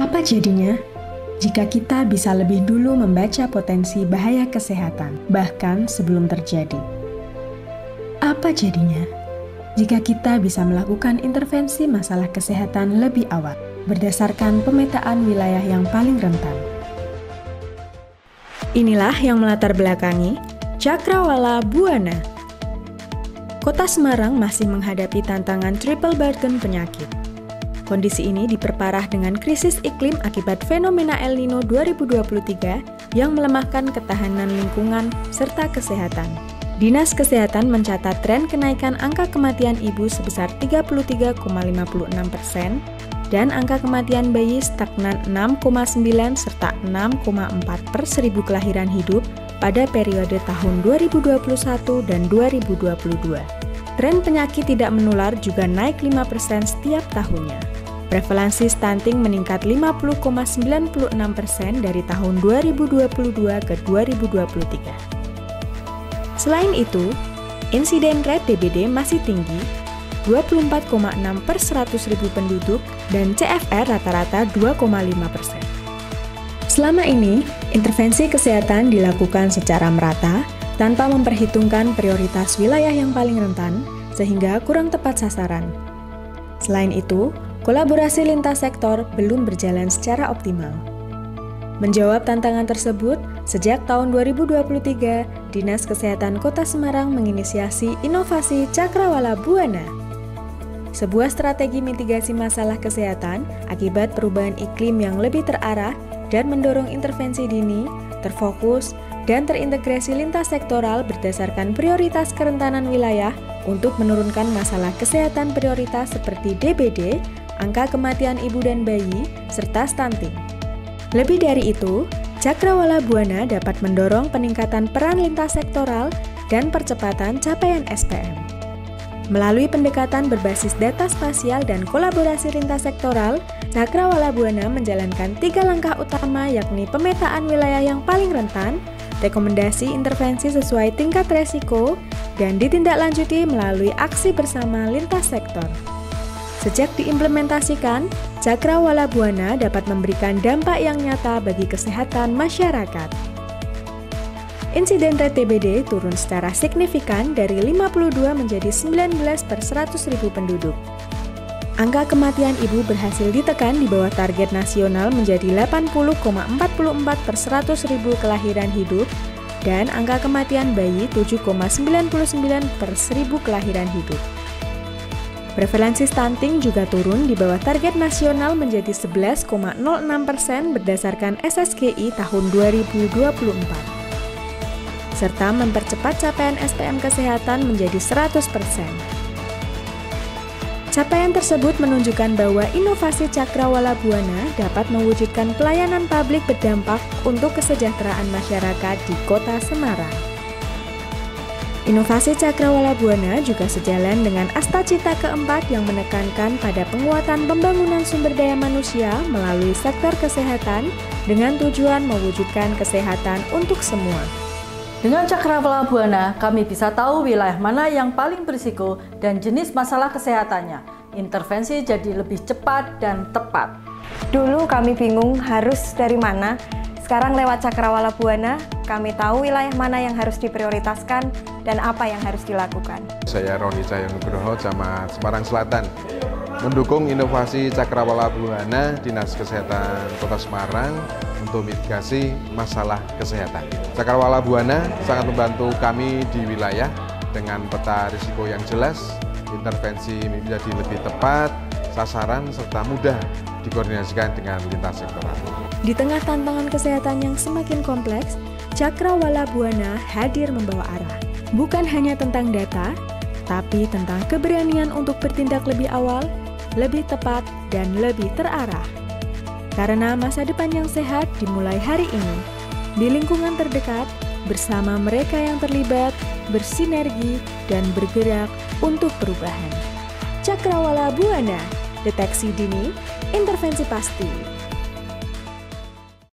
Apa jadinya jika kita bisa lebih dulu membaca potensi bahaya kesehatan, bahkan sebelum terjadi? Apa jadinya jika kita bisa melakukan intervensi masalah kesehatan lebih awal, berdasarkan pemetaan wilayah yang paling rentan? Inilah yang melatar belakangi Cakrawala Buana. Kota Semarang masih menghadapi tantangan triple burden penyakit. Kondisi ini diperparah dengan krisis iklim akibat fenomena El Nino 2023 yang melemahkan ketahanan lingkungan serta kesehatan. Dinas Kesehatan mencatat tren kenaikan angka kematian ibu sebesar 33,56% dan angka kematian bayi stagnan 6,9 serta 6,4 per 1000 kelahiran hidup pada periode tahun 2021 dan 2022. Tren penyakit tidak menular juga naik 5% setiap tahunnya. Prevalensi stunting meningkat 50,96% dari tahun 2022 ke 2023. Selain itu, insiden rate DBD masih tinggi, 24,6 per 100.000 penduduk, dan CFR rata-rata 2,5%. Selama ini, intervensi kesehatan dilakukan secara merata tanpa memperhitungkan prioritas wilayah yang paling rentan, sehingga kurang tepat sasaran. Selain itu, kolaborasi lintas sektor belum berjalan secara optimal. Menjawab tantangan tersebut, sejak tahun 2023, Dinas Kesehatan Kota Semarang menginisiasi inovasi Cakrawala Buana, sebuah strategi mitigasi masalah kesehatan akibat perubahan iklim yang lebih terarah dan mendorong intervensi dini, terfokus, dan terintegrasi lintas sektoral berdasarkan prioritas kerentanan wilayah untuk menurunkan masalah kesehatan prioritas seperti DBD, angka kematian ibu dan bayi, serta stunting. Lebih dari itu, Cakrawala Buana dapat mendorong peningkatan peran lintas sektoral dan percepatan capaian SPM. Melalui pendekatan berbasis data spasial dan kolaborasi lintas sektoral, Cakrawala Buana menjalankan 3 langkah utama, yakni pemetaan wilayah yang paling rentan, rekomendasi intervensi sesuai tingkat resiko, dan ditindaklanjuti melalui aksi bersama lintas sektor. Sejak diimplementasikan, Cakrawala Buana dapat memberikan dampak yang nyata bagi kesehatan masyarakat. Insiden rate DBD turun secara signifikan dari 52 menjadi 19 per 100.000 penduduk. Angka kematian ibu berhasil ditekan di bawah target nasional menjadi 80,44 per 100.000 kelahiran hidup dan angka kematian bayi 7,99 per 1000 kelahiran hidup. Prevalensi stunting juga turun di bawah target nasional menjadi 11,06% berdasarkan SSGI tahun 2024. Serta mempercepat capaian SPM kesehatan menjadi 100%. Capaian tersebut menunjukkan bahwa inovasi Cakrawala Buana dapat mewujudkan pelayanan publik berdampak untuk kesejahteraan masyarakat di Kota Semarang. Inovasi Cakrawala Buana juga sejalan dengan Astacita keempat yang menekankan pada penguatan pembangunan sumber daya manusia melalui sektor kesehatan dengan tujuan mewujudkan kesehatan untuk semua. Dengan Cakrawala Buana, kami bisa tahu wilayah mana yang paling berisiko dan jenis masalah kesehatannya. Intervensi jadi lebih cepat dan tepat. Dulu kami bingung harus dari mana. Sekarang lewat Cakrawala Buana, kami tahu wilayah mana yang harus diprioritaskan dan apa yang harus dilakukan. Saya Roni Cahyo Nugroho, Camat Semarang Selatan. Mendukung inovasi Cakrawala Buana, Dinas Kesehatan Kota Semarang untuk mitigasi masalah kesehatan. Cakrawala Buana sangat membantu kami di wilayah dengan peta risiko yang jelas, intervensi menjadi lebih tepat, sasaran, serta mudah dikoordinasikan dengan lintas sektoral. Di tengah tantangan kesehatan yang semakin kompleks, Cakrawala Buana hadir membawa arah. Bukan hanya tentang data, tapi tentang keberanian untuk bertindak lebih awal, lebih tepat, dan lebih terarah. Karena masa depan yang sehat dimulai hari ini, di lingkungan terdekat, bersama mereka yang terlibat, bersinergi, dan bergerak untuk perubahan. Cakrawala Buana, deteksi dini, intervensi pasti.